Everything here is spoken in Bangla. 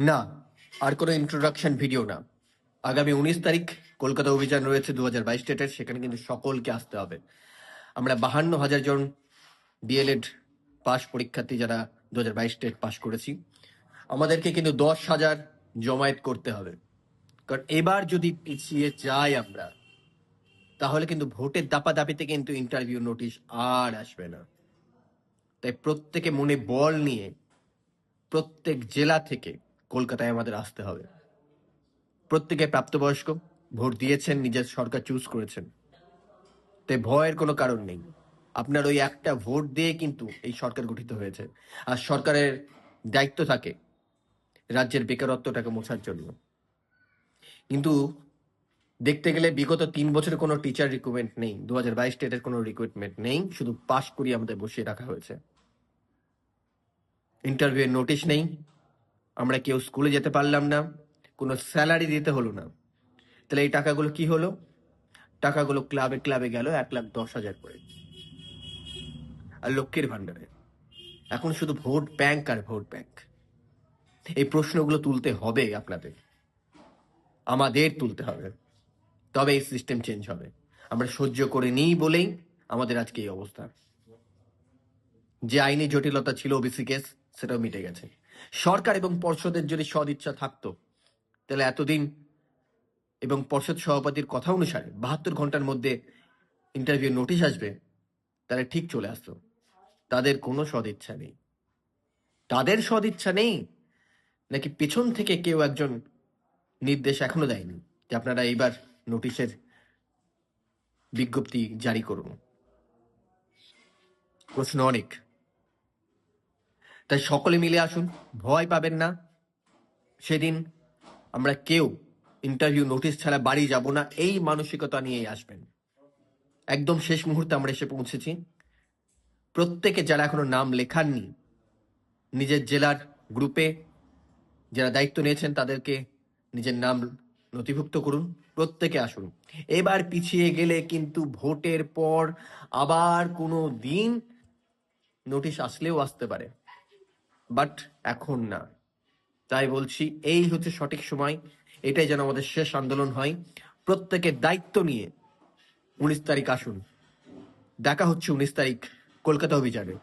না, আর কোনো ইন্ট্রোডাকশন ভিডিও না। আগামী 19 তারিখ কলকাতা অভিযান রয়েছে 2022 স্টেটের, সেখানে কিন্তু সকলকে আসতে হবে। আমরা 52,000 জন ডিএলএড পাস পরীক্ষার্থী যারা 2022 স্টেট পাস করেছি, আমাদেরকে কিন্তু 10,000 জমায়েত করতে হবে। কারণ এবার যদি পিছিয়ে যাই আমরা, তাহলে কিন্তু ভোটের দাপাদাপিতে কিন্তু ইন্টারভিউ নোটিশ আর আসবে না। তাই প্রত্যেকে মনে বল নিয়ে প্রত্যেক জেলা থেকে কলকাতায় আমাদের আসতে হবে। প্রত্যেকে প্রাপ্তবয়স্ক, ভোট দিয়েছেন, নিজের সরকার চুজ করেছেন, তাই ভয়ের কোনো কারণ নেই। আপনার ওই একটা ভোট দিয়ে কিন্তু এই সরকার গঠিত হয়েছে, আর সরকারের দায়িত্ব থাকে রাজ্যের বেকারত্বটাকে মোছার জন্য। কিন্তু দেখতে গেলে বিগত 3 বছরে কোনো টিচার রিক্রুটমেন্ট নেই, 2022 স্টেটের কোনো রিক্রুটমেন্ট নেই, শুধু পাশ করিয়ে আমাদের বসিয়ে রাখা হয়েছে। ইন্টারভিউ নোটিশ নেই, আমরা কেউ স্কুলে যেতে পারলাম না, কোনো স্যালারি দিতে হলো না। তাহলে এই টাকাগুলো কি হলো? টাকাগুলো ক্লাবে ক্লাবে গেল 1,10,000 করে, আর লক্ষ্মীর ভান্ডারে। এখন শুধু ভোট ব্যাংক আর ভোট ব্যাংক। এই প্রশ্নগুলো তুলতে হবে আপনাদের, আমাদের তুলতে হবে, তবে এই সিস্টেম চেঞ্জ হবে। আমরা সহ্য করে নিই বলেই আমাদের আজকে এই অবস্থা। যে আইনি জটিলতা ছিল ওবিসি কেস, সেটাও মিটে গেছে। সরকার এবং পর্ষদের যদি সদিচ্ছা থাকতো, তাহলে এতদিন এবং পর্ষদ সভাপতির কথা অনুসারে 72 ঘন্টার মধ্যে ইন্টারভিউ নোটিশ আসবে, তাহলে ঠিক চলে আসতো। তাদের কোনো সদিচ্ছা নেই। তাদের সদিচ্ছা নেই, নাকি পেছন থেকে কেউ একজন নির্দেশ এখনো দেয়নি যে আপনারা এইবার নোটিশের বিজ্ঞপ্তি জারি করুন? প্রশ্ন অনেক। তাই সকলে মিলে আসুন, ভয় পাবেন না। সেদিন আমরা কেউ ইন্টারভিউ নোটিশ ছাড়া বাড়ি যাব না, এই মানসিকতা নিয়েই আসবেন। একদম শেষ মুহূর্তে আমরা এসে পৌঁছেছি। প্রত্যেকে যারা এখনো নাম লেখাননি, নিজের জেলার গ্রুপে যারা দায়িত্ব নিয়েছেন তাদেরকে নিজের নাম নথিভুক্ত করুন। প্রত্যেকে আসুন। এবার পিছিয়ে গেলে কিন্তু ভোটের পর আবার কোনো দিন নোটিশ আসলেও আসতে পারে, বাট এখন না। তাই বলছি, এই হচ্ছে সঠিক সময়, এটাই যেন আমাদের শেষ আন্দোলন হয়। প্রত্যেকের দায়িত্ব নিয়ে 19 তারিখ আসুন। দেখা হচ্ছে 19 তারিখ কলকাতা অভিযানে।